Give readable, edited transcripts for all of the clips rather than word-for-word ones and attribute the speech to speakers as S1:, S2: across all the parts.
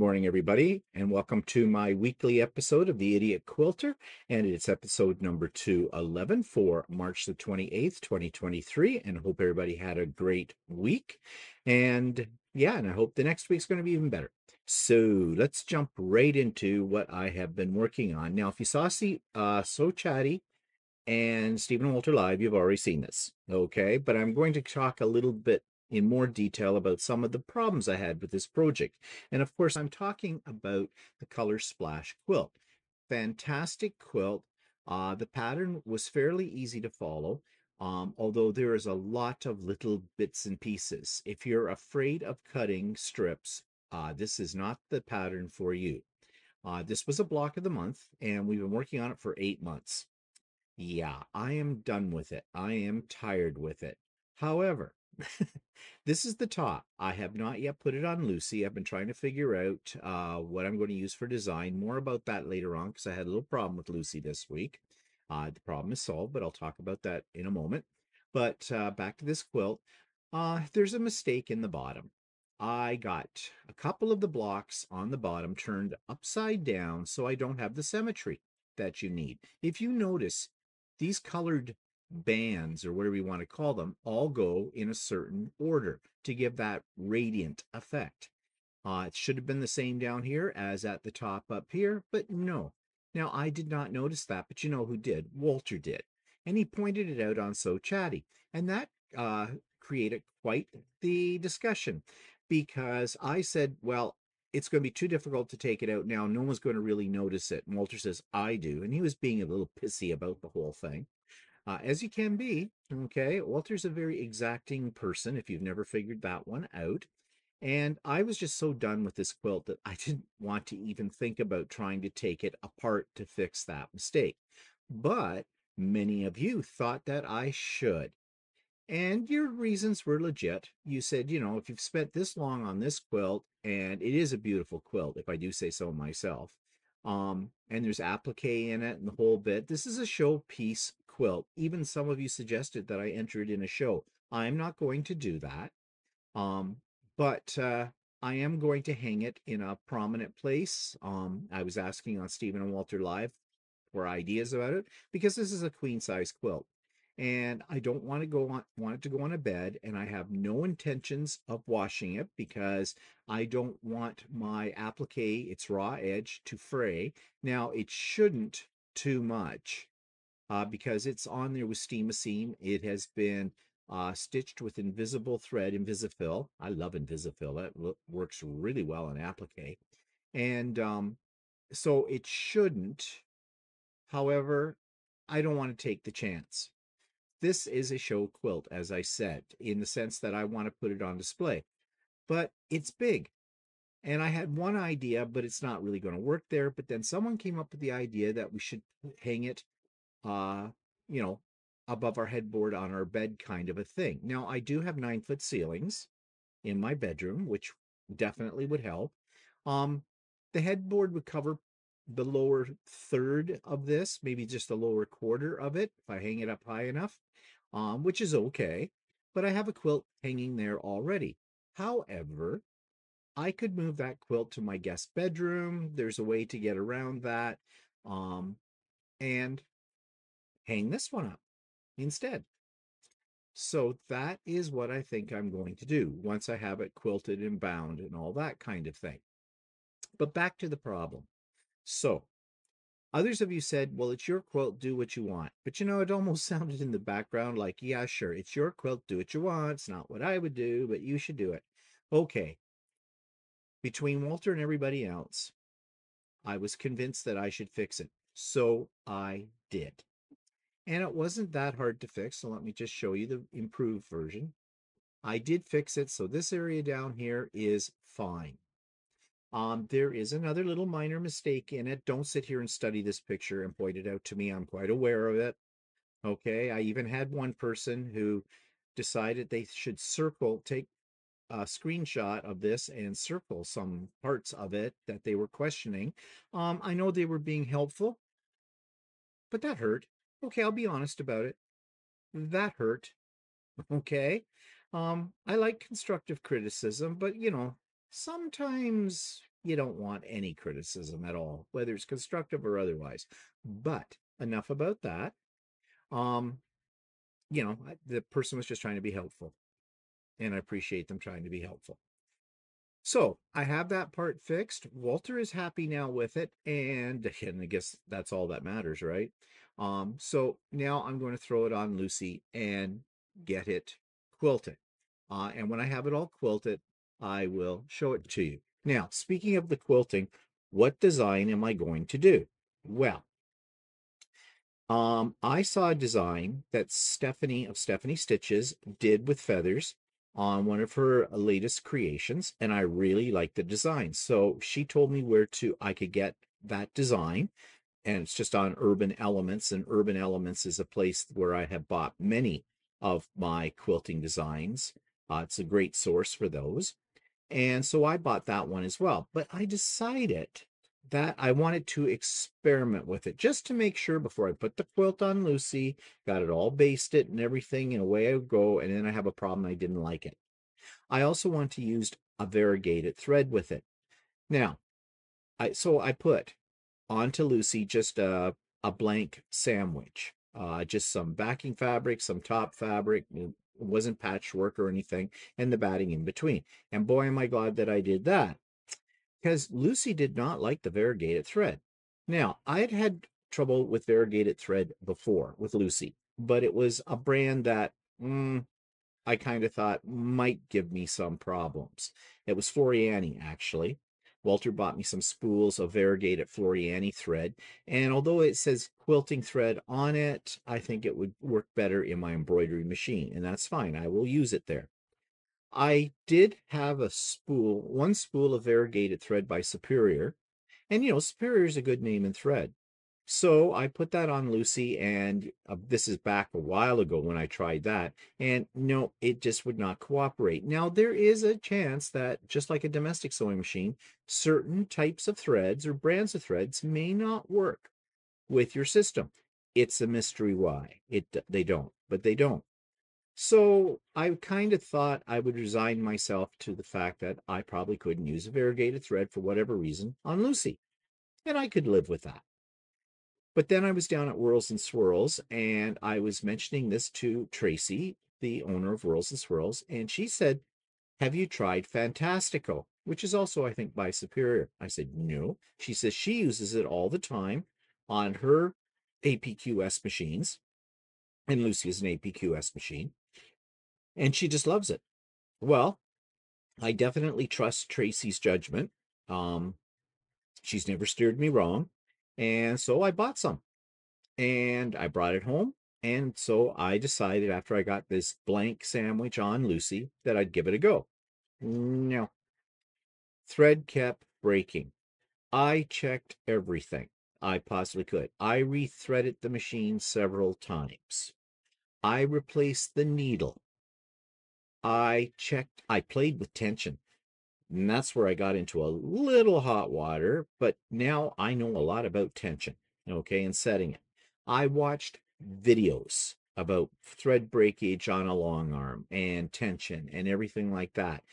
S1: morning, everybody, and welcome to my weekly episode of the Idiot Quilter. And it's episode number 211 for March the 28th, 2023. And I hope everybody had a great week. And yeah, and I hope the next week's going to be even better. So let's jump right into what I have been working on. Now, if you saw So Chatty and Stephen Walter Live, you've already seen this, okay? But I'm going to talk a little bit in more detail about some of the problems I had with this project. And of course, I'm talking about the Color Splash quilt. Fantastic quilt. The pattern was fairly easy to follow, although there is a lot of little bits and pieces. If you're afraid of cutting strips, this is not the pattern for you. This was a block of the month, and we've been working on it for 8 months. Yeah, I am done with it. I am tired with it. However, this is the top. I have not yet put it on Lucey. I've been trying to figure out what I'm going to use for design. More about that later on because I had a little problem with Lucey this week. The problem is solved, but I'll talk about that in a moment. But back to this quilt. There's a mistake in the bottom. I got a couple of the blocks on the bottom turned upside down so I don't have the symmetry that you need. If you notice, these colored bands, or whatever you want to call them, all go in a certain order to give that radiant effect. It should have been the same down here as at the top up here, but no. Now, I did not notice that, but you know who did? Walter did. And he pointed it out on So Chatty. And that created quite the discussion because I said, well, it's going to be too difficult to take it out now. No one's going to really notice it. And Walter says, I do. And he was being a little pissy about the whole thing, as you can be. Okay. Walter's a very exacting person if you've never figured that one out. And I was just so done with this quilt that I didn't want to even think about trying to take it apart to fix that mistake. But many of you thought that I should. And your reasons were legit. You said, you know, if you've spent this long on this quilt, and it is a beautiful quilt, if I do say so myself, and there's applique in it and the whole bit, this is a showpiece quilt. Even some of you suggested that I enter it in a show. I'm not going to do that. Um, but I am going to hang it in a prominent place. I was asking on Stephen and Walter Live for ideas about it because this is a queen size quilt and I don't want it to go on a bed, and I have no intentions of washing it because I don't want my applique, its raw edge, to fray. Now it shouldn't too much because it's on there with steam seam. It has been stitched with invisible thread, Invisifil. I love Invisifil. That works really well on applique. And so it shouldn't. However, I don't want to take the chance. This is a show quilt, as I said, in the sense that I want to put it on display. But it's big. And I had one idea, but it's not really going to work there. But then someone came up with the idea that we should hang it uh, you know, above our headboard on our bed kind of a thing. Now, I do have 9-foot ceilings in my bedroom, which definitely would help. Um, the headboard would cover the lower third of this, maybe just the lower quarter of it if I hang it up high enough, which is okay. But I have a quilt hanging there already. However, I could move that quilt to my guest bedroom. There's a way to get around that. And hang this one up instead. So that is what I think I'm going to do once I have it quilted and bound and all that kind of thing. But back to the problem. So others of you said, well, it's your quilt, do what you want. But you know, it almost sounded in the background like, yeah, sure, it's your quilt, do what you want. It's not what I would do, but you should do it. Okay. Between Walter and everybody else, I was convinced that I should fix it. So I did. And it wasn't that hard to fix. So let me just show you the improved version. I did fix it. So this area down here is fine. There is another little minor mistake in it. Don't sit here and study this picture and point it out to me. I'm quite aware of it. Okay. I even had one person who decided they should take a screenshot of this and circle some parts of it that they were questioning. I know they were being helpful, but that hurt. Okay, I'll be honest about it. That hurt. Okay. I like constructive criticism, but you know, sometimes you don't want any criticism at all, whether it's constructive or otherwise. But enough about that. Um, the person was just trying to be helpful, and I appreciate them trying to be helpful. So I have that part fixed. Walter is happy now with it, and I guess that's all that matters, right? So now I'm going to throw it on Lucey and get it quilted. And when I have it all quilted, I will show it to you. Now, speaking of the quilting, what design am I going to do? Well, I saw a design that Stephanie of Stephanie Stitches did with feathers on one of her latest creations, and I really liked the design. So she told me where I could get that design, and it's just on Urban Elements, and Urban Elements is a place where I have bought many of my quilting designs. It's a great source for those. And so I bought that one as well. But I decided that I wanted to experiment with it just to make sure before I put the quilt on Lucey, got it all basted and everything, and away I would go. And then I have a problem. I didn't like it. I also want to use a variegated thread with it. Now, I put onto Lucey just a blank sandwich, just some backing fabric, some top fabric. It wasn't patchwork or anything, and the batting in between. And boy, am I glad that I did that, because Lucey did not like the variegated thread. Now, I had trouble with variegated thread before with Lucey, but it was a brand that I kind of thought might give me some problems. It was Floriani, actually. Walter bought me some spools of variegated Floriani thread, and although it says quilting thread on it, I think it would work better in my embroidery machine, and that's fine. I will use it there. I did have one spool of variegated thread by Superior, and Superior is a good name in thread. So I put that on Lucey, and this is back a while ago when I tried that, and no, it just would not cooperate. Now, there is a chance that, just like a domestic sewing machine, certain types of threads or brands of threads may not work with your system. It's a mystery why. They don't, but they don't. So I kind of thought I would resign myself to the fact that I probably couldn't use a variegated thread for whatever reason on Lucey, and I could live with that. But then I was down at Whirls N Swirls, and I was mentioning this to Tracy, the owner of Whirls N Swirls, and she said, "Have you tried Fantastico?" Which is also, I think, by Superior. I said, "No." She says she uses it all the time on her APQS machines, and Lucy is an APQS machine, and she just loves it. Well, I definitely trust Tracy's judgment. Um, she's never steered me wrong, and so I bought some. And I brought it home. And so I decided, after I got this blank sandwich on Lucey, that I'd give it a go. No, thread kept breaking. I checked everything I possibly could. I rethreaded the machine several times. I replaced the needle. I played with tension. And that's where I got into a little hot water, but now I know a lot about tension, okay, and setting it. I watched videos about thread breakage on a long arm and tension and everything like that.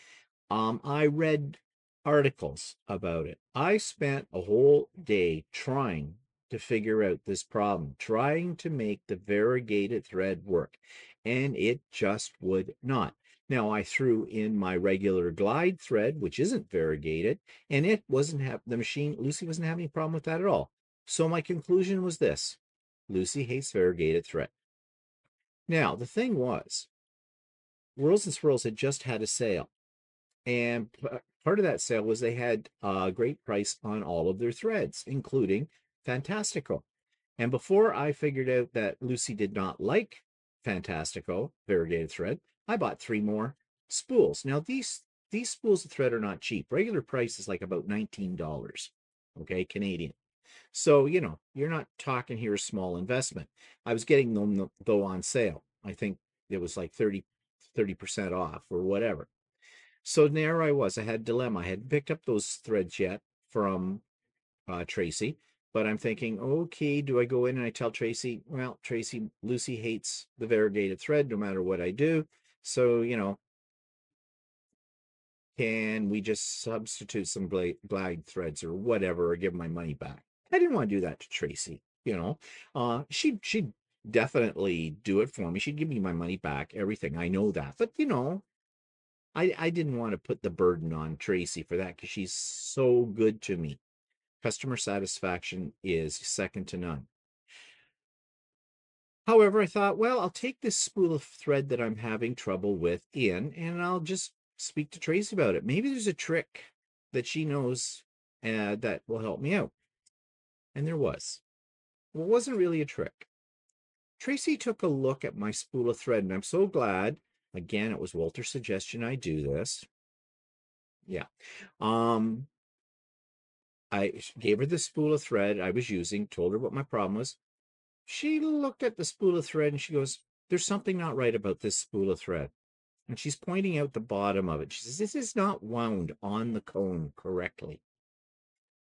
S1: I read articles about it. I spent a whole day trying to figure out this problem, trying to make the variegated thread work, and it just would not. Now, I threw in my regular glide thread, which isn't variegated, and it wasn't the machine, Lucey wasn't having a problem with that at all. So my conclusion was this: Lucey hates variegated thread. Now, the thing was, Whirls N Swirls had just had a sale, and part of that sale was they had a great price on all of their threads, including Fantastico. And before I figured out that Lucey did not like Fantastico variegated thread, I bought 3 more spools. Now these spools of thread are not cheap. Regular price is like about $19, okay, Canadian. So, you're not talking here a small investment. I was getting them though on sale. I think it was like 30% off or whatever. So there I was. I had a dilemma. I hadn't picked up those threads yet from Tracy, but I'm thinking, okay, do I go in and I tell Tracy, well, Tracy, Lucey hates the variegated thread no matter what I do. So, can we just substitute some glide threads or whatever, or give my money back? I didn't want to do that to Tracy, you know. She'd definitely do it for me. She'd give me my money back, everything. I know that. But, you know, I didn't want to put the burden on Tracy for that because she's so good to me. Customer satisfaction is second to none. However, I thought, well, I'll take this spool of thread that I'm having trouble with and I'll just speak to Tracy about it. Maybe there's a trick that she knows that will help me out. And there was. Well, it wasn't really a trick. Tracy took a look at my spool of thread, and I'm so glad. Again, it was Walter's suggestion I do this. Yeah. I gave her the spool of thread I was using, told her what my problem was. She looked at the spool of thread and she goes, there's something not right about this spool of thread. And she's pointing out the bottom of it. She says, this is not wound on the cone correctly.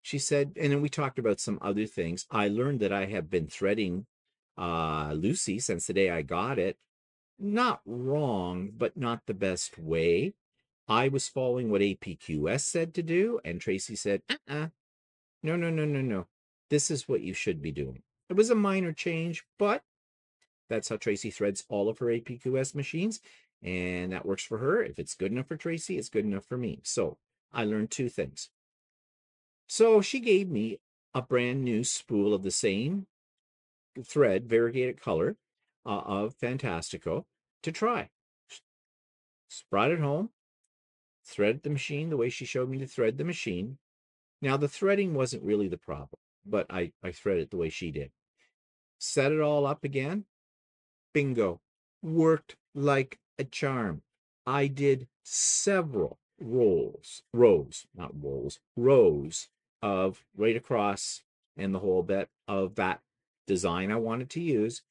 S1: She said, and then we talked about some other things. I learned that I have been threading Lucey since the day I got it. Not wrong, but not the best way. I was following what APQS said to do, and Tracy said, no, no, no, no, no. This is what you should be doing. It was a minor change, but that's how Tracy threads all of her APQS machines, and that works for her. If it's good enough for Tracy, it's good enough for me. So I learned two things. So she gave me a brand new spool of the same thread, variegated color, of Fantastico to try. Brought it home, threaded the machine the way she showed me to thread the machine. Now, the threading wasn't really the problem, but I threaded it the way she did. Set it all up again. Bingo. Worked like a charm. I did several rows of right across and the whole bit of that design I wanted to use.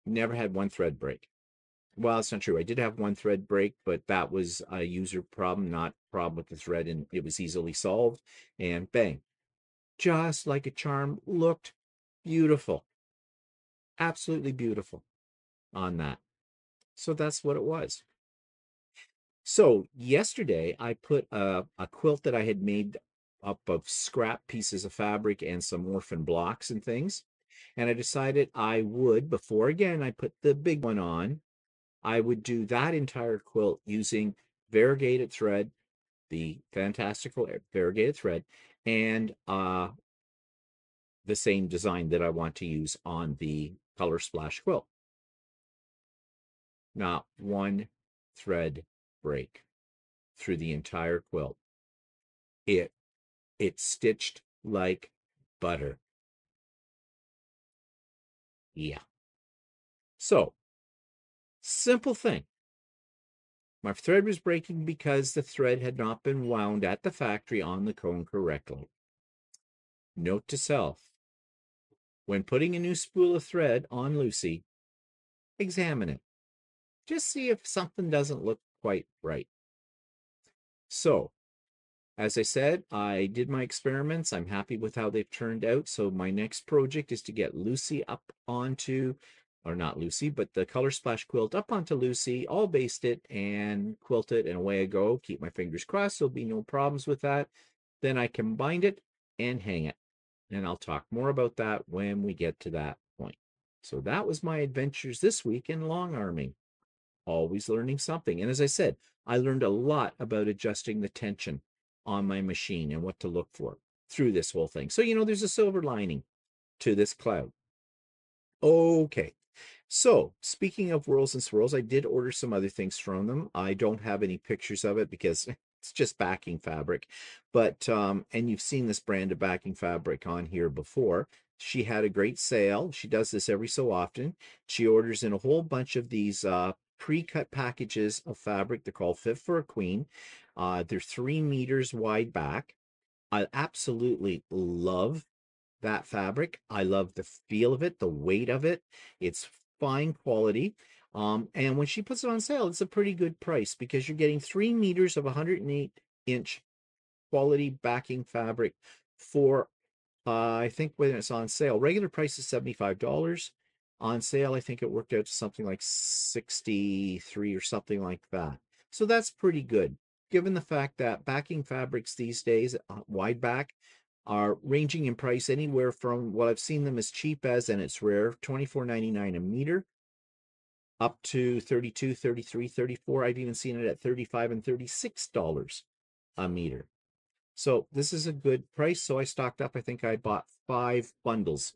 S1: Never had one thread break. Well, it's not true. I did have one thread break, but that was a user problem, not a problem with the thread, and it was easily solved. And bang, just like a charm, looked beautiful. Absolutely beautiful on that. So that's what it was. So yesterday I put a quilt that I had made up of scrap pieces of fabric and some orphan blocks and things. And I decided I would, before again I put the big one on, I would do that entire quilt using variegated thread, the fantastical variegated thread, and the same design that I want to use on the Color Splash quilt. Not one thread break through the entire quilt. It stitched like butter. Yeah. So, simple thing. My thread was breaking because the thread had not been wound at the factory on the cone correctly. Note to self, when putting a new spool of thread on Lucey, examine it. Just see if something doesn't look quite right. So, as I said, I did my experiments. I'm happy with how they've turned out. So my next project is to get Lucey up onto, or not Lucey, but the Color Splash quilt up onto Lucey, all baste it and quilt it, and away I go. Keep my fingers crossed. There'll be no problems with that. Then I can bind it and hang it. And I'll talk more about that when we get to that point. So that was my adventures this week in long arming. Always learning something. And as I said, I learned a lot about adjusting the tension on my machine and what to look for through this whole thing. So, you know, there's a silver lining to this cloud. Okay. So, speaking of Whirls and Swirls, I did order some other things from them. I don't have any pictures of it because it's just backing fabric. But, and you've seen this brand of backing fabric on here before. She had a great sale. She does this every so often. She orders in a whole bunch of these pre-cut packages of fabric. They're called Fit for a Queen. They're 3 meters wide back. I absolutely love that fabric. I love the feel of it, the weight of it. It's fine quality. And when she puts it on sale, it's a pretty good price because you're getting 3 meters of 108-inch quality backing fabric for, I think when it's on sale, regular price is $75. On sale, I think it worked out to something like 63 or something like that. So that's pretty good. given the fact that backing fabrics these days, wide back, are ranging in price anywhere from what I've seen them as cheap as, and it's rare, $24.99 a meter, up to 32, 33, 34. I've even seen it at $35 and $36 a meter. So this is a good price. So I stocked up. I think I bought 5 bundles,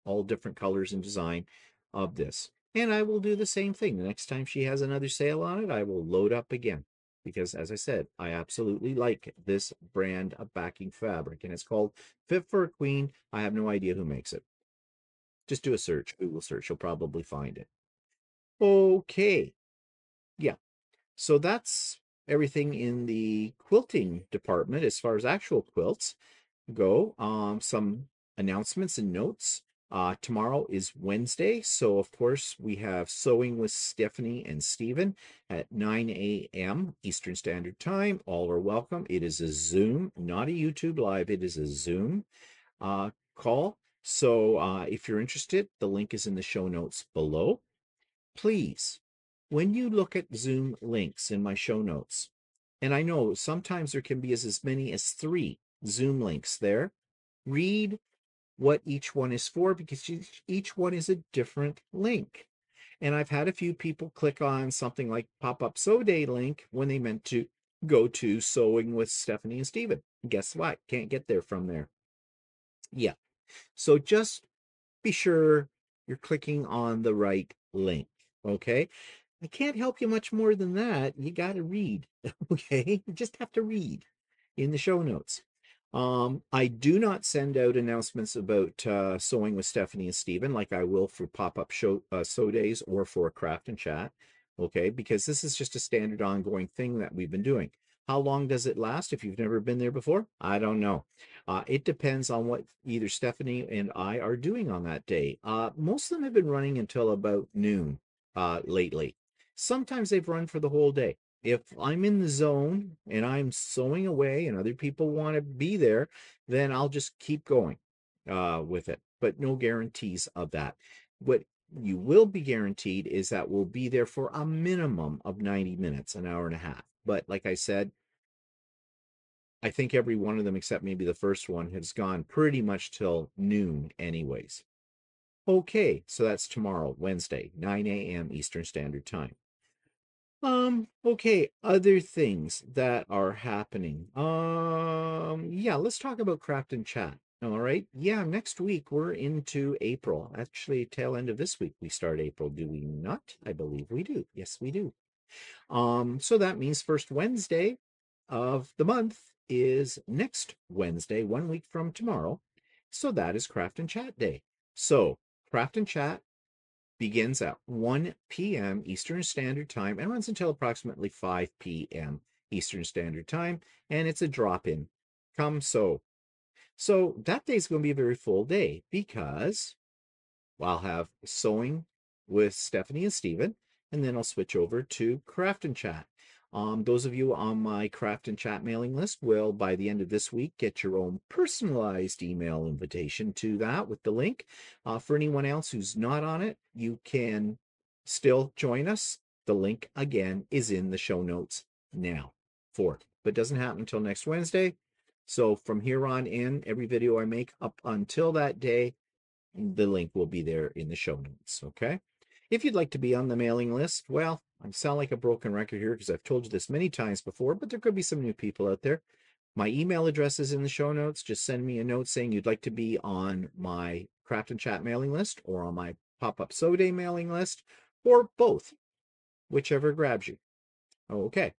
S1: all different colors and design of this. And I will do the same thing. The next time she has another sale on it, I will load up again. Because as I said, I absolutely like this brand of backing fabric. And it's called Fit for a Queen. I have no idea who makes it. Just do a search, Google search. You'll probably find it. Okay. Yeah. So that's everything in the quilting department as far as actual quilts go. Some announcements and notes. Tomorrow is Wednesday, so of course we have Sewing with Stephanie and Stephen at 9 a.m. Eastern Standard Time. All are welcome. It is a Zoom, not a YouTube Live. It is a Zoom call. So if you're interested, the link is in the show notes below. Please, when you look at Zoom links in my show notes, and I know sometimes there can be as many as 3 Zoom links there, read what each one is for, because each one is a different link. And I've had a few people click on something like Pop-Up Sew Day link when they meant to go to Sewing with Stephanie and Stephen. Guess what? Can't get there from there. Yeah. So just be sure you're clicking on the right link. Okay. I can't help you much more than that. You got to read. Okay. You just have to read in the show notes. I do not send out announcements about sewing with Stephanie and Stephen like I will for pop-up sew days or for a craft and chat. Okay, because this is just a standard ongoing thing that we've been doing. How long does it last if you've never been there before? I don't know. It depends on what either Stephanie and I are doing on that day. Most of them have been running until about noon lately. Sometimes they've run for the whole day. If I'm in the zone and I'm sewing away and other people want to be there, then I'll just keep going with it. But no guarantees of that. What you will be guaranteed is that we'll be there for a minimum of 90 minutes, an hour and a half. But like I said, I think every one of them, except maybe the first one, has gone pretty much till noon anyways. Okay, so that's tomorrow, Wednesday, 9 a.m. Eastern Standard Time. Okay, other things that are happening. Yeah, let's talk about Craft and Chat. All right. Yeah, next week we're into April. Actually, tail end of this week we start April, do we not? I believe we do. Yes, we do. So that means first Wednesday of the month is next Wednesday, 1 week from tomorrow. So that is Craft and Chat Day. So Craft and Chat begins at 1 p.m. Eastern Standard Time and runs until approximately 5 p.m. Eastern Standard Time, and it's a drop-in. Come sew. So that day is going to be a very full day because I'll have sewing with Stephanie and Stephen, and then I'll switch over to Craft and Chat. Those of you on my Craft and Chat mailing list will, by the end of this week, get your own personalized email invitation to that with the link. For anyone else who's not on it, you can still join us. The link, again, is in the show notes now for it, but it doesn't happen until next Wednesday. So from here on in, every video I make up until that day, the link will be there in the show notes. Okay. If you'd like to be on the mailing list, well, I sound like a broken record here because I've told you this many times before, but there could be some new people out there. My email address is in the show notes. Just send me a note saying you'd like to be on my Craft and Chat mailing list or on my Pop-Up Sew Day mailing list, or both, whichever grabs you. Okay.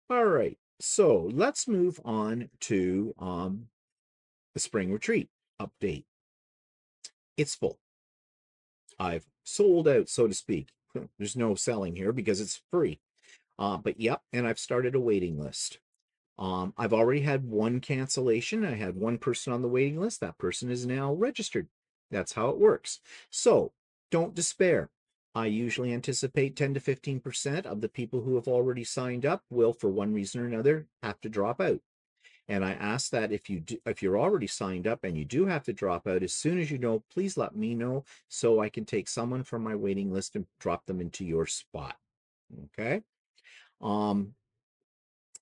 S1: All right. So let's move on to the spring retreat update. It's full. I've sold out, so to speak. There's no selling here because it's free. But yep, and I've started a waiting list. I've already had one cancellation. I had one person on the waiting list. That person is now registered. That's how it works. So don't despair. I usually anticipate 10 to 15% of the people who have already signed up will, for one reason or another, have to drop out. And I ask that if you're already signed up and you do have to drop out, as soon as you know, please let me know so I can take someone from my waiting list and drop them into your spot. Okay.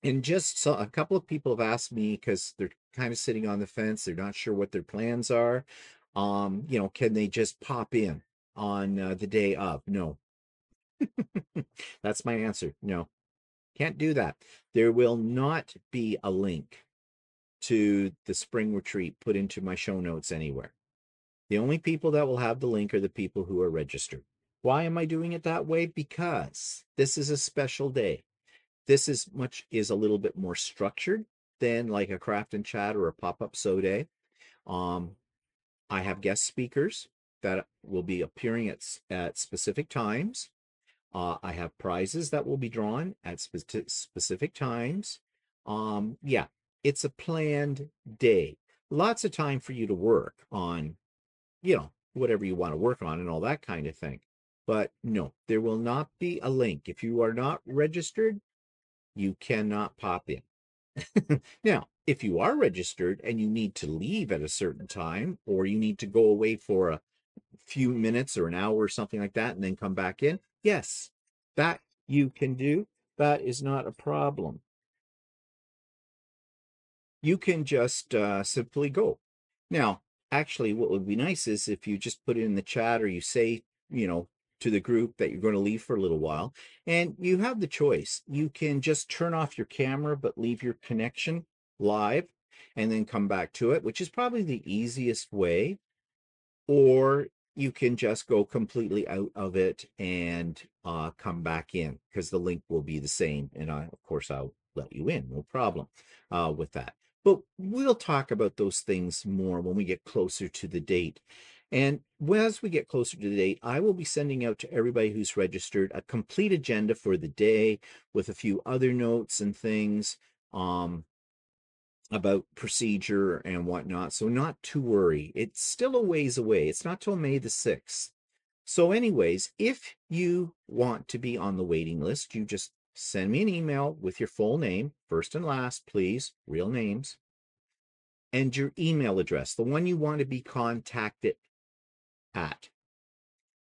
S1: And just so a couple of people have asked me because they're kind of sitting on the fence, they're not sure what their plans are. Can they just pop in on the day of? No. That's my answer. No, can't do that. There will not be a link to the spring retreat put into my show notes anywhere. The only people that will have the link are the people who are registered. Why am I doing it that way? Because this is a special day. This is a little bit more structured than like a craft and chat or a pop-up sew day. Um, I have guest speakers that will be appearing at specific times. I have prizes that will be drawn at specific times. Yeah, it's a planned day. Lots of time for you to work on, whatever you want to work on and all that kind of thing. But no, there will not be a link. If you are not registered, you cannot pop in. Now, if you are registered and you need to leave at a certain time, or you need to go away for a few minutes or an hour or something like that and then come back in, yes, that you can do. That is not a problem. You can just simply go. Now, actually, what would be nice is if you just put it in the chat, or you say, to the group that you're going to leave for a little while, and you have the choice. You can just turn off your camera but leave your connection live and then come back to it, which is probably the easiest way. Or you can just go completely out of it and come back in, because the link will be the same. And of course, I'll let you in, no problem with that. But we'll talk about those things more when we get closer to the date. And as we get closer to the date, I will be sending out to everybody who's registered a complete agenda for the day with a few other notes and things. About procedure and whatnot. So not to worry. It's still a ways away. It's not till May the 6th. So anyways, if you want to be on the waiting list, you just send me an email with your full name, first and last, please, real names, and your email address, the one you want to be contacted at,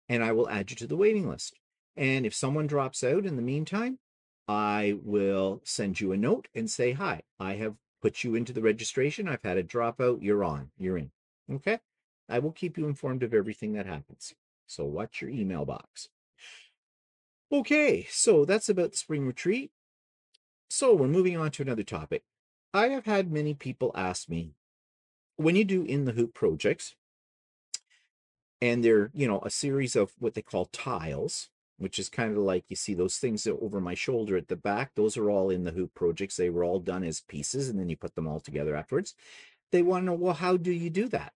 S1: and I will add you to the waiting list. And if someone drops out in the meantime, I will send you a note and say, hi, I have put you into the registration. I've had a dropout. You're on. You're in. Okay? I will keep you informed of everything that happens. So watch your email box. Okay, so that's about the spring retreat. So we're moving on to another topic. I have had many people ask me, when you do in the hoop projects, and they're, a series of what they call tiles, which is kind of like, you see those things over my shoulder at the back, those are all in the hoop projects. They were all done as pieces, and then you put them all together afterwards. They want to know, well, how do you do that?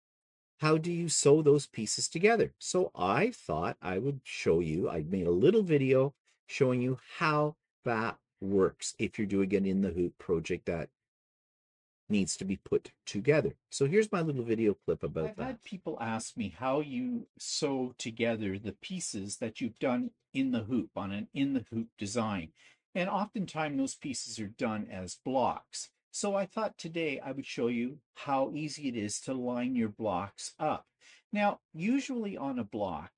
S1: How do you sew those pieces together? So I thought I would show you. I made a little video showing you how that works if you're doing it in the hoop project that needs to be put together. So here's my little video clip about that. I've had people ask me how you sew together the pieces that you've done in the hoop on an in the hoop design. And oftentimes those pieces are done as blocks. So I thought today I would show you how easy it is to line your blocks up. Now, usually on a block,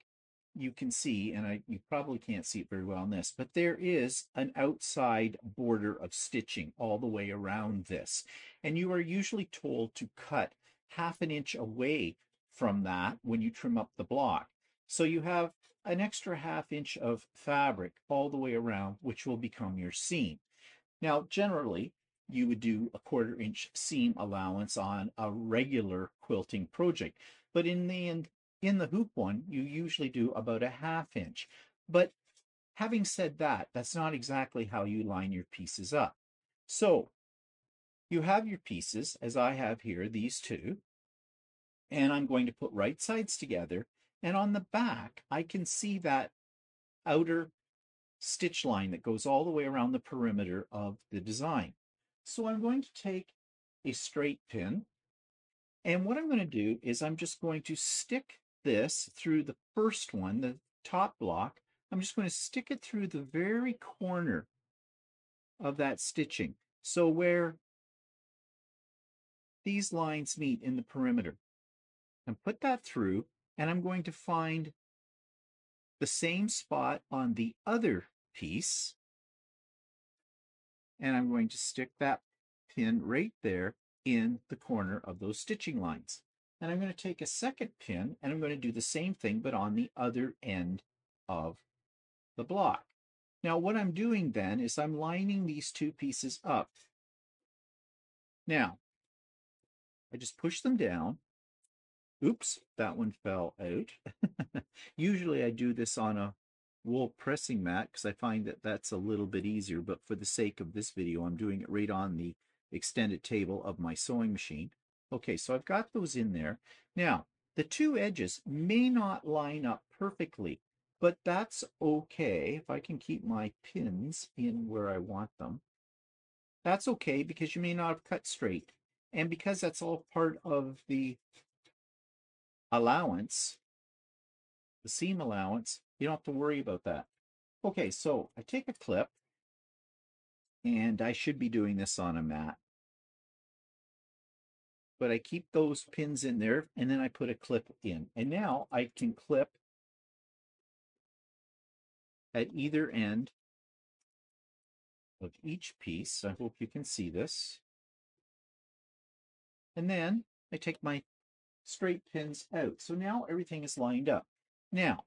S1: you can see, and you probably can't see it very well on this, but there is an outside border of stitching all the way around this. And you are usually told to cut 1/2 inch away from that when you trim up the block. So you have an extra 1/2 inch of fabric all the way around, which will become your seam. Now, generally, you would do a 1/4 inch seam allowance on a regular quilting project, but in the hoop one, you usually do about a 1/2 inch. But having said that, that's not exactly how you line your pieces up. So you have your pieces, as I have here, these two, and I'm going to put right sides together. And on the back, I can see that outer stitch line that goes all the way around the perimeter of the design. So I'm going to take a straight pin, and what I'm going to do is I'm just going to stick this through the first one, the top block. I'm just going to stick it through the very corner of that stitching. So where these lines meet in the perimeter, and put that through, and I'm going to find the same spot on the other piece and I'm going to stick that pin right there in the corner of those stitching lines. And I'm going to take a second pin and I'm going to do the same thing, but on the other end of the block. Now what I'm doing then is I'm lining these two pieces up. Now, I just push them down. Oops, that one fell out. Usually I do this on a wool pressing mat because I find that that's a little bit easier, but for the sake of this video, I'm doing it right on the extended table of my sewing machine. Okay, so I've got those in there. Now, the two edges may not line up perfectly, but that's okay if I can keep my pins in where I want them. That's okay because you may not have cut straight. And because that's all part of the allowance, the seam allowance, you don't have to worry about that. Okay, so I take a clip, and I should be doing this on a mat, but I keep those pins in there, and then I put a clip in. And now I can clip at either end of each piece. I hope you can see this. And then I take my straight pins out. So now everything is lined up. Now,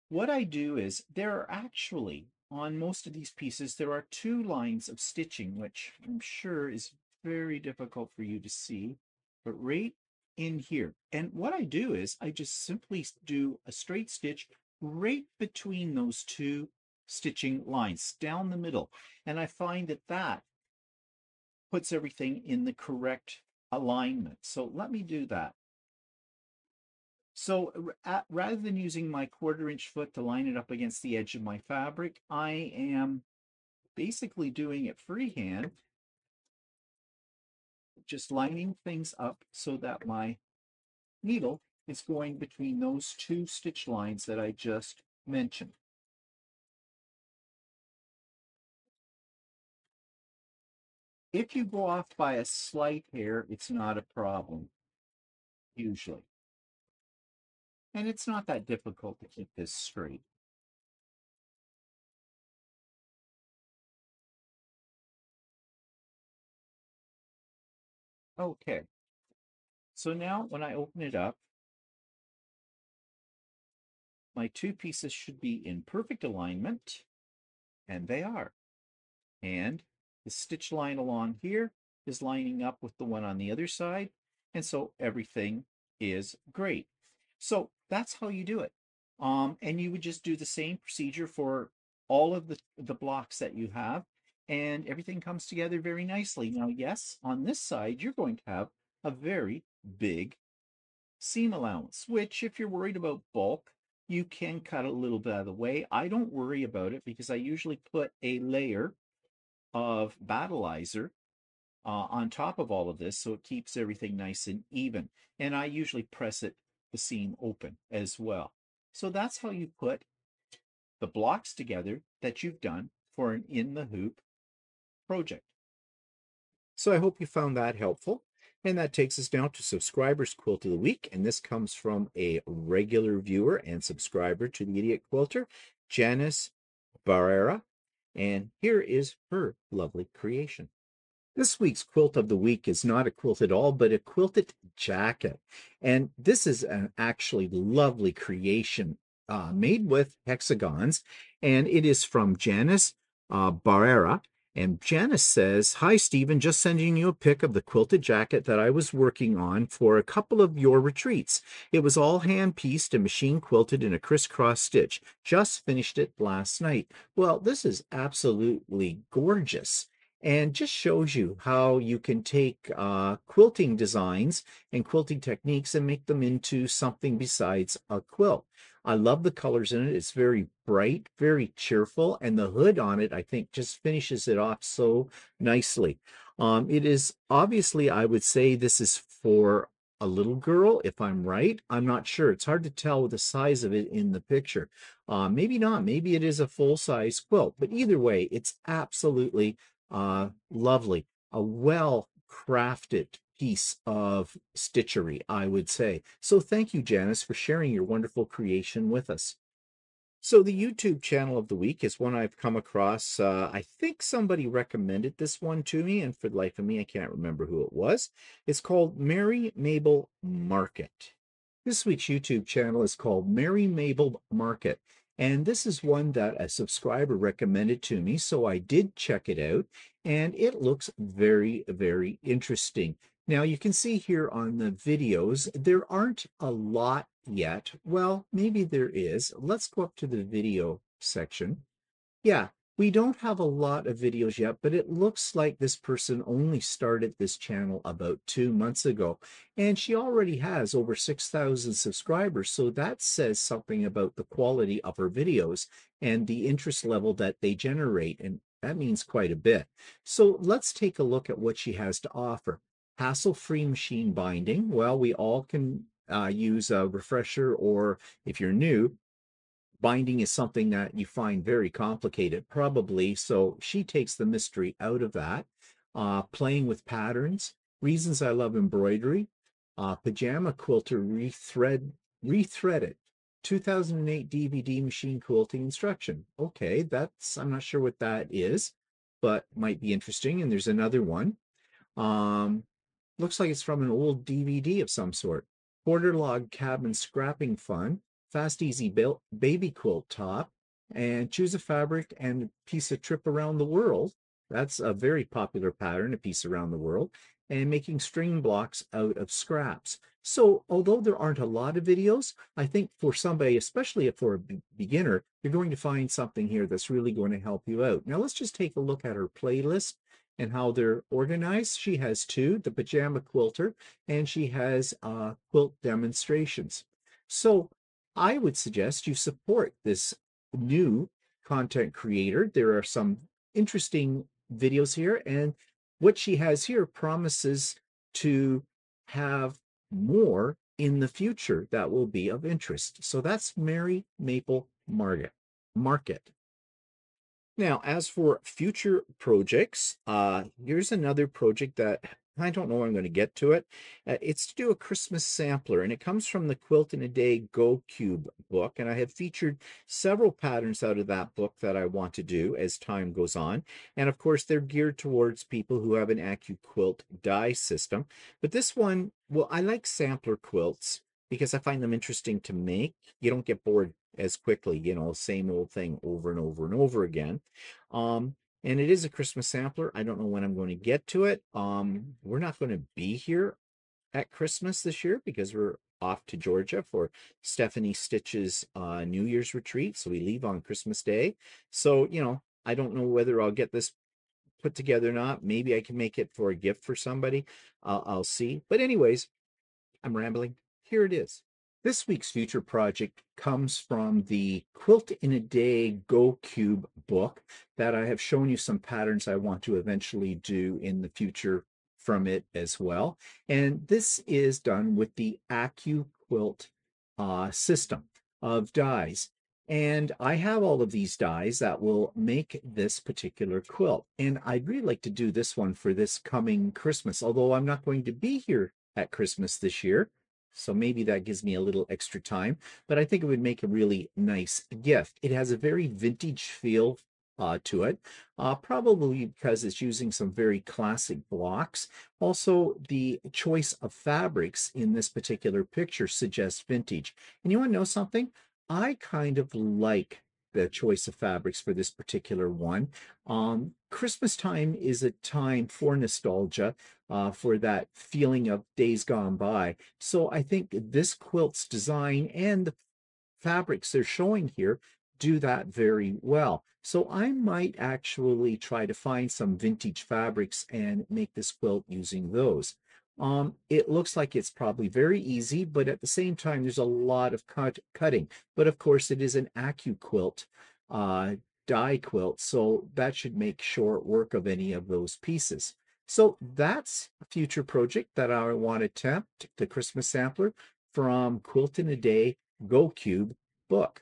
S1: what I do is there are actually, on most of these pieces, there are two lines of stitching, which I'm sure is very difficult for you to see, but right in here. And what I do is I just simply do a straight stitch right between those two stitching lines down the middle. And I find that that puts everything in the correct alignment. So let me do that. So rather than using my 1/4-inch foot to line it up against the edge of my fabric, I am basically doing it freehand, just lining things up so that my needle is going between those two stitch lines that I just mentioned. If you go off by a slight hair, it's not a problem, usually. And it's not that difficult to keep this straight. Okay, so now when I open it up, my two pieces should be in perfect alignment, and they are. And the stitch line along here is lining up with the one on the other side, and so everything is great. So that's how you do it. And you would just do the same procedure for all of the blocks that you have, and everything comes together very nicely. Now, yes, on this side, you're going to have a very big seam allowance, which if you're worried about bulk, you can cut a little bit out of the way. I don't worry about it because I usually put a layer of battleizer on top of all of this, so it keeps everything nice and even. And I usually press it the seam open as well. So that's how you put the blocks together that you've done for an in the hoop project. So I hope you found that helpful. And that takes us now to Subscribers Quilt of the Week. And this comes from a regular viewer and subscriber to the Idiot Quilter, Janice Barrera. And here is her lovely creation. This week's quilt of the week is not a quilt at all, but a quilted jacket. And this is an actually lovely creation made with hexagons. And it is from Janice Barrera. And Janice says, "Hi, Stephen, just sending you a pic of the quilted jacket that I was working on for a couple of your retreats. It was all hand-pieced and machine quilted in a crisscross stitch. Just finished it last night." Well, this is absolutely gorgeous, and just shows you how you can take quilting designs and quilting techniques and make them into something besides a quilt. I love the colors in it. It's very bright, very cheerful, and the hood on it, I think, just finishes it off so nicely. It is obviously, I would say this is for a little girl, if I'm right. I'm not sure. It's hard to tell with the size of it in the picture. Maybe not. Maybe it is a full-size quilt. But either way, it's absolutely lovely. A well-crafted piece of stitchery, I would say. So thank you, Janice, for sharing your wonderful creation with us. So the YouTube channel of the week is one I've come across. I think somebody recommended this one to me, and for the life of me, I can't remember who it was. It's called MerryMabelMarket. This week's YouTube channel is called MerryMabelMarket, and this is one that a subscriber recommended to me, so I did check it out, and it looks very, very interesting. Now you can see here on the videos, there aren't a lot yet. Well, maybe there is. Let's go up to the video section. Yeah, we don't have a lot of videos yet, but it looks like this person only started this channel about 2 months ago, and she already has over 6,000 subscribers. So that says something about the quality of her videos and the interest level that they generate, and that means quite a bit. So let's take a look at what she has to offer. Hassle-free machine binding. Well, we all can use a refresher, or if you're new, binding is something that you find very complicated, probably. So she takes the mystery out of that. Playing with patterns, reasons I love embroidery, pajama quilter rethreaded, 2008 DVD machine quilting instruction. Okay, I'm not sure what that is, but might be interesting. And there's another one. Um, Looks like it's from an old DVD of some sort. Quarter log cabin scrapping fun, fast easy baby quilt top, and choose a fabric and a piece of trip around the world. That's a very popular pattern, a piece around the world, and making string blocks out of scraps. So although there aren't a lot of videos, I think for somebody, especially for a beginner, you're going to find something here that's really going to help you out. Now let's just take a look at her playlist and how they're organized. She has two, the pajama quilter, and she has quilt demonstrations. So I would suggest you support this new content creator. There are some interesting videos here, and what she has here promises to have more in the future that will be of interest. So that's Merry Maple Market. Now, as for future projects, here's another project that I don't know when I'm going to get to it. It's to do a Christmas sampler, and it comes from the Quilt in a Day Go Cube book, and I have featured several patterns out of that book that I want to do as time goes on. And of course, they're geared towards people who have an AccuQuilt die system. But this one, well, I like sampler quilts because I find them interesting to make. You don't get bored as quickly, same old thing over and over and over again. And it is a Christmas sampler. I don't know when I'm going to get to it. We're not going to be here at Christmas this year because we're off to Georgia for Stephanie Stitch's New Year's retreat. So we leave on Christmas Day. So, I don't know whether I'll get this put together or not. Maybe I can make it for a gift for somebody. I'll see. But anyways, I'm rambling. Here it is. This week's future project comes from the Quilt in a Day Go Cube book that I have shown you some patterns I want to eventually do in the future from it as well. And this is done with the AccuQuilt system of dies. And I have all of these dies that will make this particular quilt. And I'd really like to do this one for this coming Christmas, although I'm not going to be here at Christmas this year. So maybe that gives me a little extra time, but I think it would make a really nice gift. It has a very vintage feel to it, probably because it's using some very classic blocks. Also, the choice of fabrics in this particular picture suggests vintage. And you want to know something? I kind of like the choice of fabrics for this particular one. Christmas time is a time for nostalgia, for that feeling of days gone by. So I think this quilt's design and the fabrics they're showing here do that very well. So I might actually try to find some vintage fabrics and make this quilt using those. It looks like it's probably very easy, but at the same time, there's a lot of cutting. But of course, it is an AccuQuilt die quilt, so that should make short work of any of those pieces. So that's a future project that I want to attempt, the Christmas sampler from Quilt in a Day Go Cube book.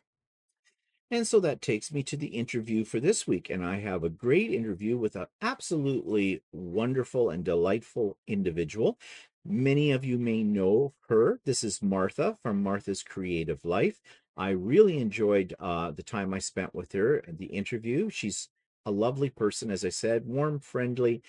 S1: And so that takes me to the interview for this week. And I have a great interview with an absolutely wonderful and delightful individual. Many of you may know her. This is Martha from Martha's Creative Life. I really enjoyed the time I spent with her and the interview. She's a lovely person, as I said, warm, friendly,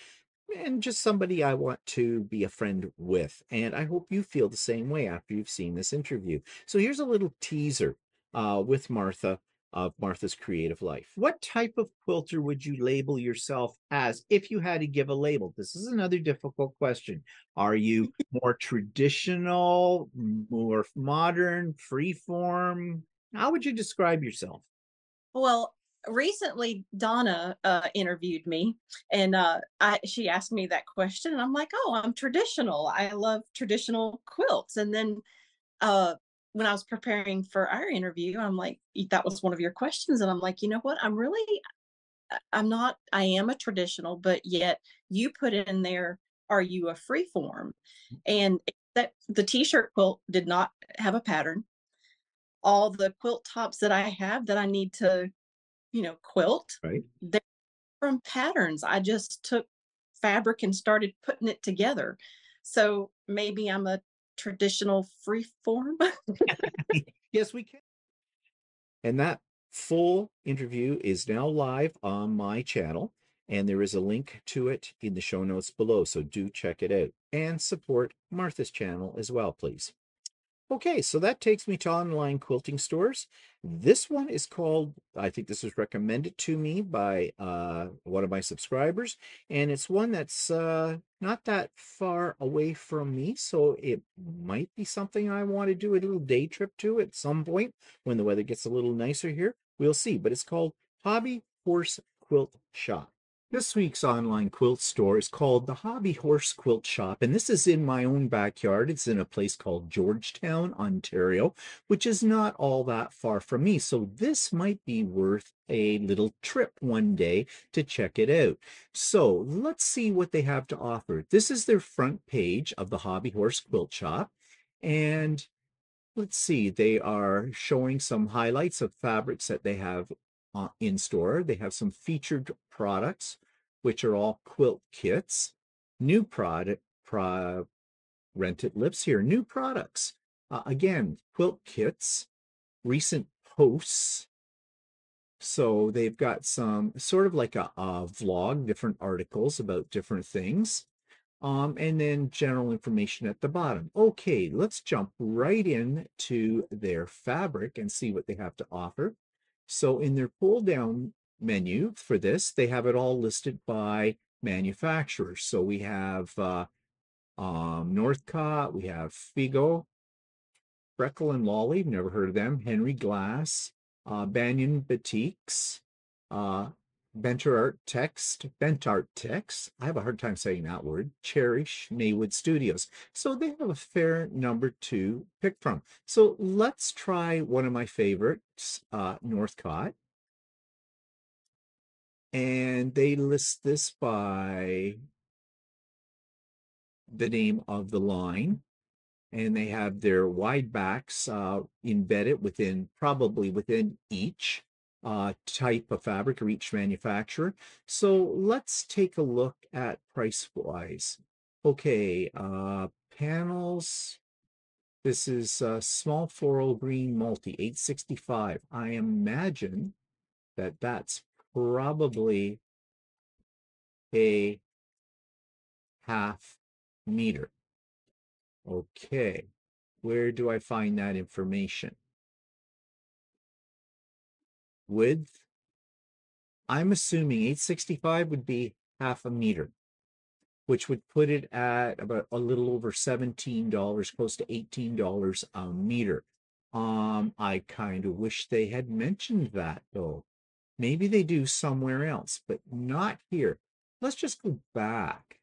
S1: and just somebody I want to be a friend with. And I hope you feel the same way after you've seen this interview. So here's a little teaser with Martha of Martha's Creative Life. What type of quilter would you label yourself as if you had to give a label? This is another difficult question. Are you more traditional, more modern, freeform? How would you describe yourself?
S2: Well, recently Donna interviewed me, and she asked me that question, and I'm like, "Oh, I'm traditional. I love traditional quilts." And then uh, when I was preparing for our interview, I'm like, "That was one of your questions," and I'm like, "You know what? I'm not. I am a traditional, but yet you put in there, are you a free form?" And that the t-shirt quilt did not have a pattern. All the quilt tops that I have that I need to quilt,
S1: Right?
S2: they're from patterns. I just took fabric and started putting it together. So maybe I'm a traditional free form.
S1: Yes, we can. And that full interview is now live on my channel, and there is a link to it in the show notes below. So do check it out and support Martha's channel as well, please. Okay, so that takes me to online quilting stores. This one is called, I think this was recommended to me by one of my subscribers, and it's one that's not that far away from me, so it might be something I want to do a little day trip to at some point when the weather gets a little nicer here. We'll see, but it's called Hobby Horse Quilt Shop. This week's online quilt store is called the Hobby Horse Quilt Shop, and this is in my own backyard. It's in a place called Georgetown, Ontario, which is not all that far from me. So this might be worth a little trip one day to check it out. So let's see what they have to offer. This is their front page of the Hobby Horse Quilt Shop, and let's see, they are showing some highlights of fabrics that they have in store. They have some featured products, which are all quilt kits. New rented lips here. New products. Again, quilt kits, recent posts. So they've got some sort of like a vlog, different articles about different things. And then general information at the bottom. Okay, let's jump right in to their fabric and see what they have to offer. So in their pull down menu for this, they have it all listed by manufacturers. So we have Northcott, we have Figo, Freckle and Lolly, never heard of them. Henry Glass, Banyan Batiks, uh, Bent Art Text. I have a hard time saying that word. Cherish, Maywood Studios. So they have a fair number to pick from. So let's try one of my favorites, Northcott. And they list this by the name of the line. And they have their wide backs embedded probably within each type of fabric or each manufacturer. So let's take a look at price wise. Okay, panels. This is small floral green multi 865. I imagine that that's probably a half meter. Okay, where do I find that information? Width, I'm assuming 865 would be half a meter, which would put it at about a little over $17, close to $18 a meter. I kind of wish they had mentioned that though. Maybe they do somewhere else, but not here. Let's just go back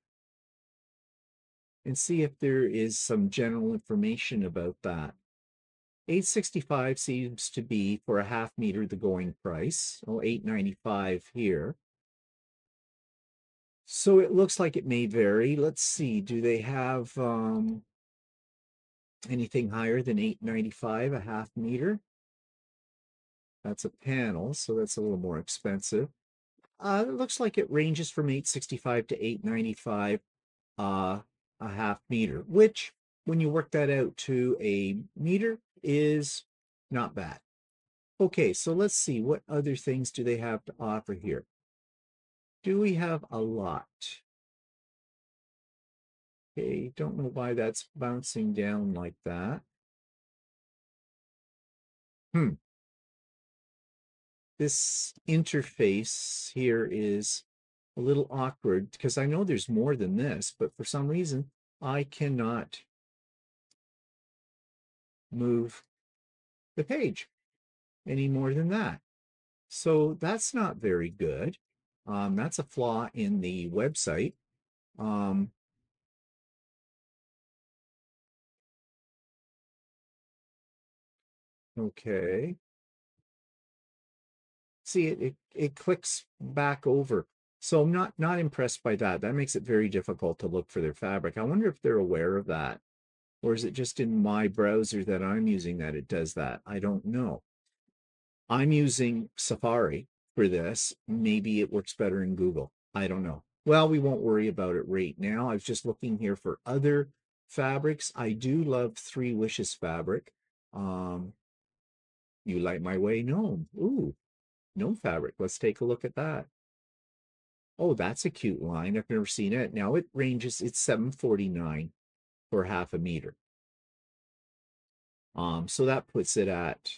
S1: and see if there is some general information about that. 865 seems to be for a half meter the going price. Oh, 895 here. So it looks like it may vary. Let's see. Do they have anything higher than 895 a half meter? That's a panel, so that's a little more expensive. It looks like it ranges from 865 to 895 a half meter, which when you work that out to a meter is not bad. Okay, so let's see, what other things do they have to offer here? Do we have a lot? Okay, don't know why that's bouncing down like that. Hmm, this interface here is a little awkward because I know there's more than this, but for some reason I cannot move the page any more than that. So that's not very good. That's a flaw in the website. Um, okay. See, it clicks back over. So I'm not impressed by that. That makes it very difficult to look for their fabric. I wonder if they're aware of that, or is it just in my browser that I'm using that it does that? I don't know. I'm using Safari for this. Maybe it works better in Google. I don't know. Well, we won't worry about it right now. I was just looking here for other fabrics. I do love Three Wishes fabric. Um, you Light My Way gnome. Ooh, gnome fabric. Let's take a look at that. Oh, that's a cute line. I've never seen it. Now it ranges, it's $7.49 for half a meter. So that puts it at,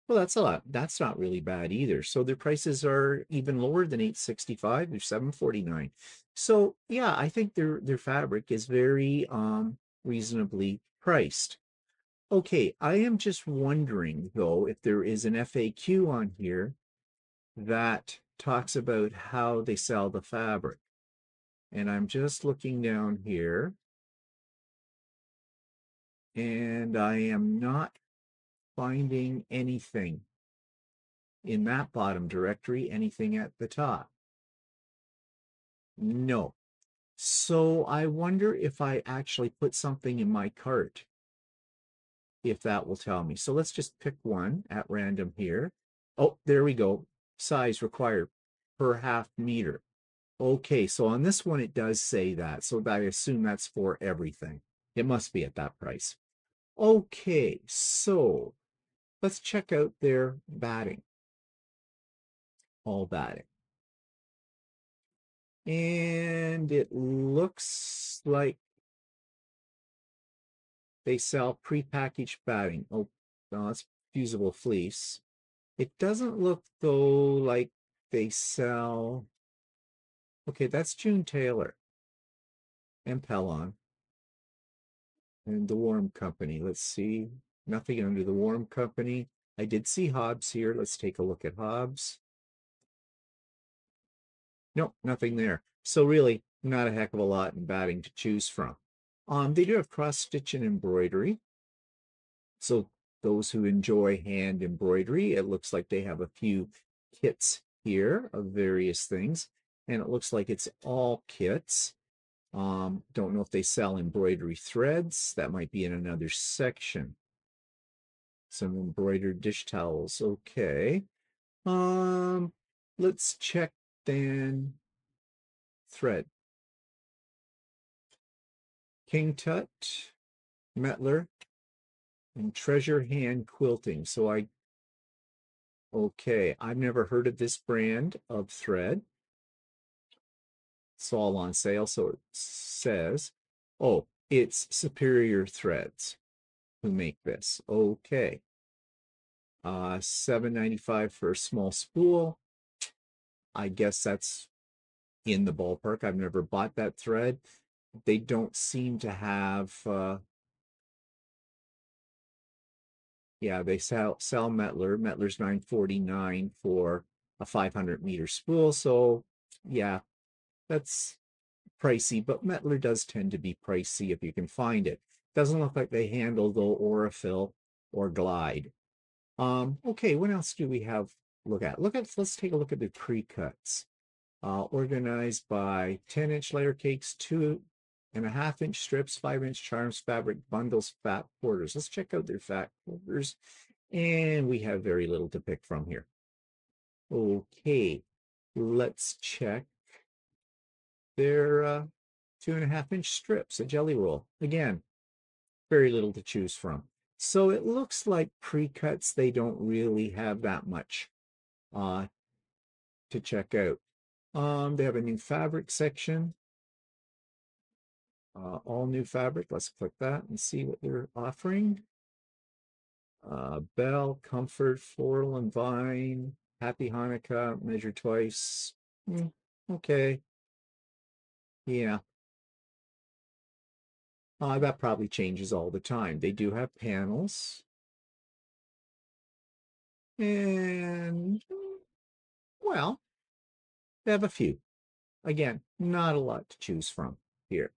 S1: well, that's a lot. That's not really bad either. So their prices are even lower than 865. They're 749. So yeah, I think their fabric is very reasonably priced. Okay, I am just wondering though if there is an FAQ on here that talks about how they sell the fabric. And I'm just looking down here and I am not finding anything in that bottom directory, anything at the top. No. So I wonder if I actually put something in my cart, if that will tell me. So let's just pick one at random here. Oh, there we go. Size required per half meter. Okay, so on this one, it does say that. So I assume that's for everything. It must be at that price. Okay, so let's check out their batting, all batting. And it looks like they sell prepackaged batting. Oh, no, that's fusible fleece. It doesn't look though like they sell. Okay, that's June Taylor and Pellon and the Warm Company. Let's see. Nothing under the Warm Company. I did see Hobbs here. Let's take a look at Hobbs. Nope, nothing there. So really, not a heck of a lot in batting to choose from. They do have cross stitch and embroidery. So those who enjoy hand embroidery, it looks like they have a few kits here of various things. And it looks like it's all kits. Don't know if they sell embroidery threads. That might be in another section. Some embroidered dish towels. Okay. Um, let's check then thread. King Tut, Metler, and Treasure Hand Quilting. So okay, I've never heard of this brand of thread. It's all on sale, so it says, oh, it's Superior Threads who make this. Okay. $7.95 for a small spool. I guess that's in the ballpark. I've never bought that thread. They don't seem to have yeah, they sell Metler. Metler's $9.49 for a 500-meter spool. So yeah, that's pricey, but Metler does tend to be pricey if you can find it. Doesn't look like they handle though Aurifil or Glide. Okay, what else do we have? Let's take a look at the pre-cuts. Organized by 10-inch layer cakes, 2.5-inch strips, 5-inch charms, fabric bundles, fat quarters. Let's check out their fat quarters. And we have very little to pick from here. Okay, let's check their 2.5-inch strips, a jelly roll. Again, very little to choose from. So it looks like pre-cuts, they don't really have that much uh, to check out. They have a new fabric section, all new fabric. Let's click that and see what they're offering. Bell, Comfort, Floral and Vine, Happy Hanukkah, Measure Twice. Okay, yeah. That probably changes all the time. They do have panels. And, well, they have a few. Again, not a lot to choose from here.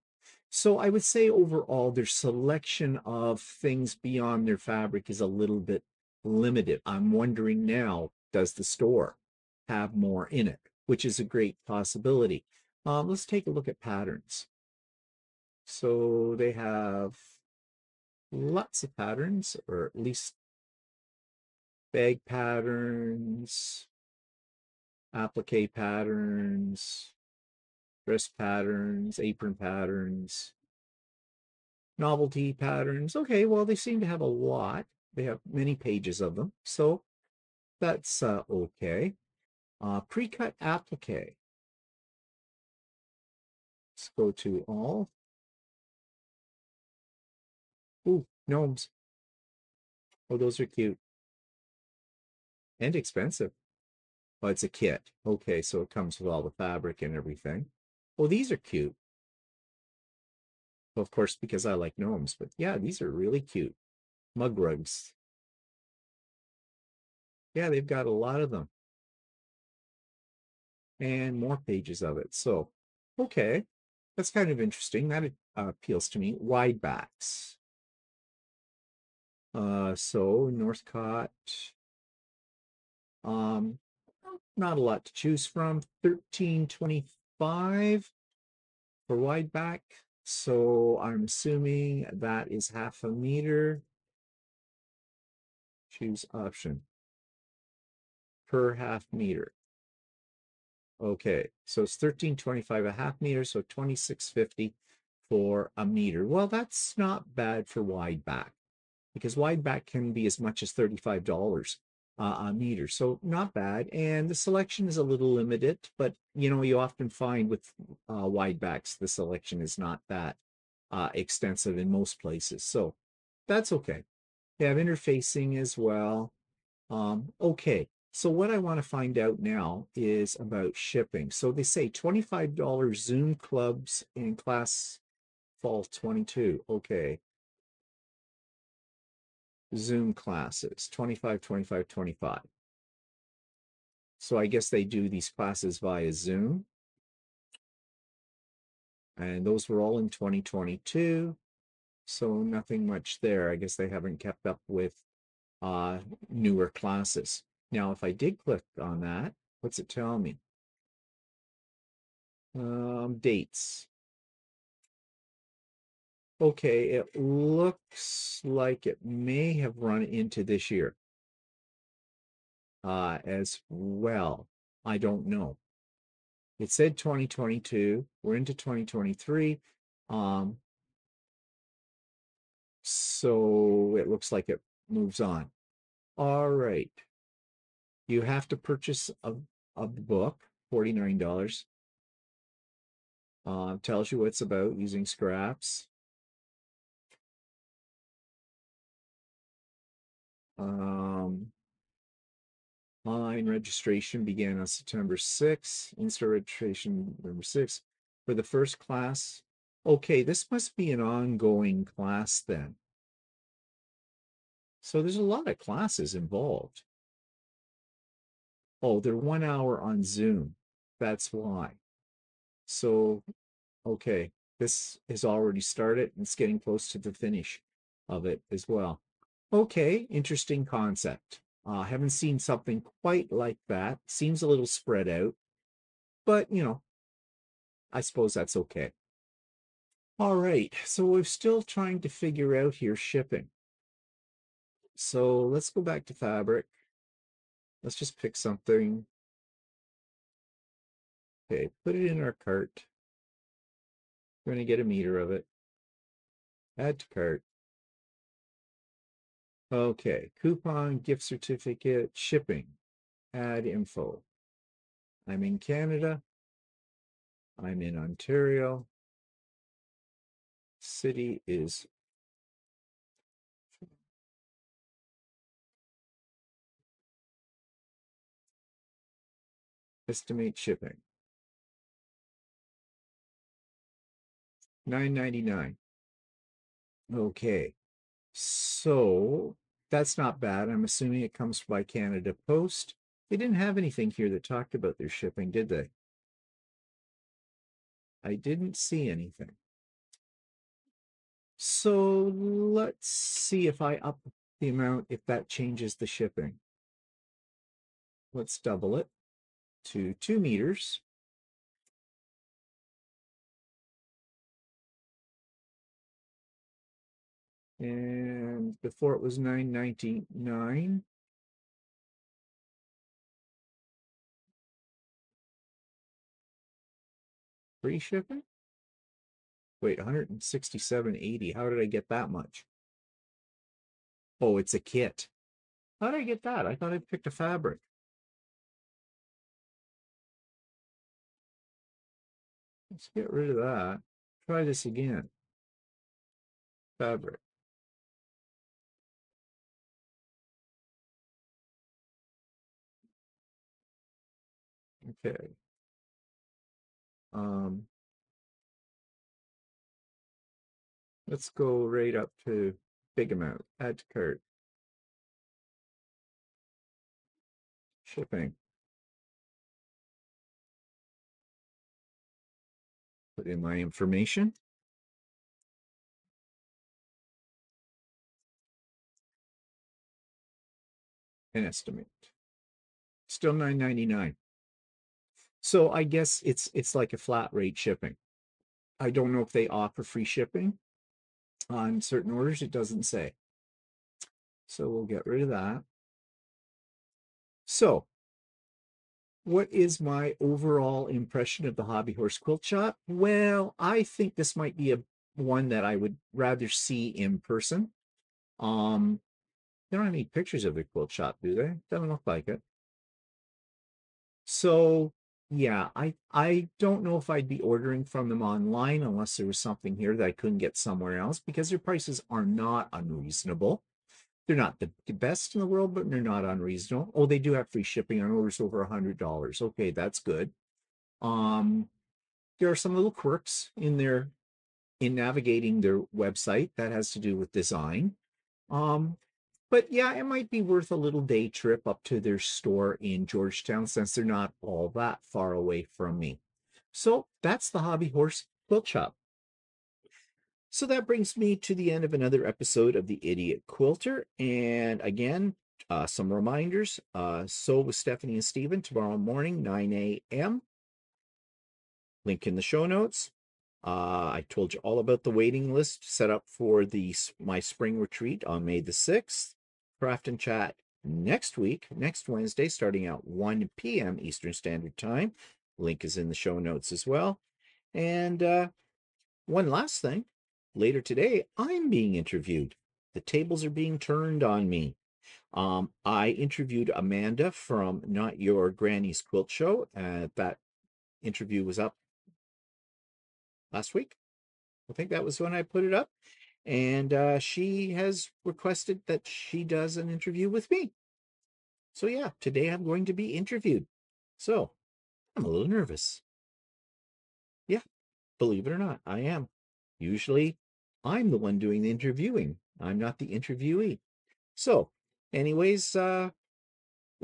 S1: So I would say overall, their selection of things beyond their fabric is a little bit limited. I'm wondering now, does the store have more in it? Which is a great possibility. Let's take a look at patterns. So they have lots of patterns, or at least bag patterns, applique patterns, dress patterns, apron patterns, novelty patterns. Okay, well, they seem to have a lot. They have many pages of them, so that's okay. Pre-cut applique. Let's go to all. Ooh, gnomes. Oh, those are cute and expensive. Oh, it's a kit. Okay, so it comes with all the fabric and everything. Oh, these are cute. Well, of course, because I like gnomes, but yeah, these are really cute. Mug rugs. Yeah, they've got a lot of them and more pages of it. So, okay, that's kind of interesting. That appeals to me. Wide backs. So Northcott, um, not a lot to choose from. 13.25 for wide back. So I'm assuming that is half a meter. Choose option per half meter. Okay, so it's 13.25 a half meter, so 26.50 for a meter. Well, that's not bad for wide back, because wide back can be as much as $35 a meter. So not bad. And the selection is a little limited, but you often find with wide backs, the selection is not that extensive in most places. So that's okay. They have interfacing as well. Okay. So what I want to find out now is about shipping. So they say $25 Zoom clubs in class fall 22. Okay. Zoom classes, 25, 25, 25. So I guess they do these classes via Zoom. And those were all in 2022. So nothing much there. I guess they haven't kept up with uh, newer classes. Now, if I did click on that, what's it tell me? Dates. Okay, it looks like it may have run into this year as well. I don't know. It said 2022. We're into 2023. Um, so it looks like it moves on. All right. You have to purchase a book, $49. Tells you what it's about using scraps. Um, Online registration began on September 6th. In-store registration November 6th. For the first class, okay, this must be an ongoing class then. So there's a lot of classes involved. Oh, they're 1 hour on Zoom. That's why. So, okay, this has already started and it's getting close to the finish of it as well. Okay, interesting concept. Haven't seen something quite like that. Seems a little spread out, but I suppose that's okay. All right, so we're still trying to figure out here shipping. So let's go back to fabric. Let's just pick something. Okay, put it in our cart. We're going to get a meter of it. Add to cart. Okay, coupon, gift certificate, shipping, add info. I'm in Canada. I'm in Ontario. City is estimate shipping. $9.99. Okay, so that's not bad. I'm assuming it comes by Canada Post. They didn't have anything here that talked about their shipping, did they? I didn't see anything. So let's see if I up the amount, if that changes the shipping. Let's double it to 2 meters. And before it was $9.99. Free shipping? Wait, $167.80. How did I get that much? Oh, it's a kit. How did I get that? I thought I picked a fabric. Let's get rid of that. Try this again. Fabric. Okay. Um, let's go right up to big amount. Add to cart. Shipping. Put in my information and estimate. Still $9.99. So I guess it's like a flat rate shipping. I don't know if they offer free shipping on certain orders. It doesn't say. So we'll get rid of that. So what is my overall impression of the Hobby Horse Quilt Shop? Well, I think this might be a one that I would rather see in person. They don't have any pictures of the quilt shop, do they? Doesn't look like it. So yeah, I don't know if I'd be ordering from them online unless there was something here that I couldn't get somewhere else, because their prices are not unreasonable. They're not the best in the world, but they're not unreasonable. Oh, they do have free shipping on orders over $100. Okay, that's good. Um, there are some little quirks in their in navigating their website that has to do with design. Um, but yeah, it might be worth a little day trip up to their store in Georgetown, since they're not all that far away from me. So that's the Hobby Horse Quilt Shop. So that brings me to the end of another episode of the Idiot Quilter. And again, some reminders. So with Stephanie and Stephen tomorrow morning, 9 a.m. Link in the show notes. I told you all about the waiting list set up for my spring retreat on May the 6th. Craft and Chat next week, next Wednesday, starting at 1 p.m. Eastern Standard Time. Link is in the show notes as well. And one last thing. Later today, I'm being interviewed. The tables are being turned on me. I interviewed Amanda from Not Your Granny's Quilt Show. That interview was up last week. I think that was when I put it up. And she has requested that she does an interview with me. So yeah, today I'm going to be interviewed. So I'm a little nervous. Yeah, believe it or not, I am. Usually I'm the one doing the interviewing. I'm not the interviewee. So anyways, we'll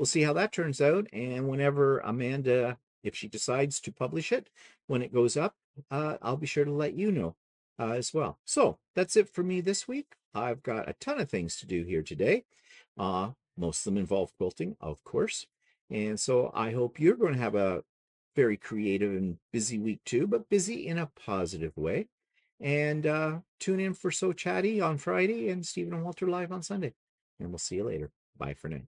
S1: see how that turns out. And whenever Amanda, if she decides to publish it, when it goes up, I'll be sure to let you know as well. So that's it for me this week. I've got a ton of things to do here today. Most of them involve quilting, of course. And so I hope you're going to have a very creative and busy week too, but busy in a positive way. And tune in for So Chatty on Friday and Stephen and Walter live on Sunday. And we'll see you later. Bye for now.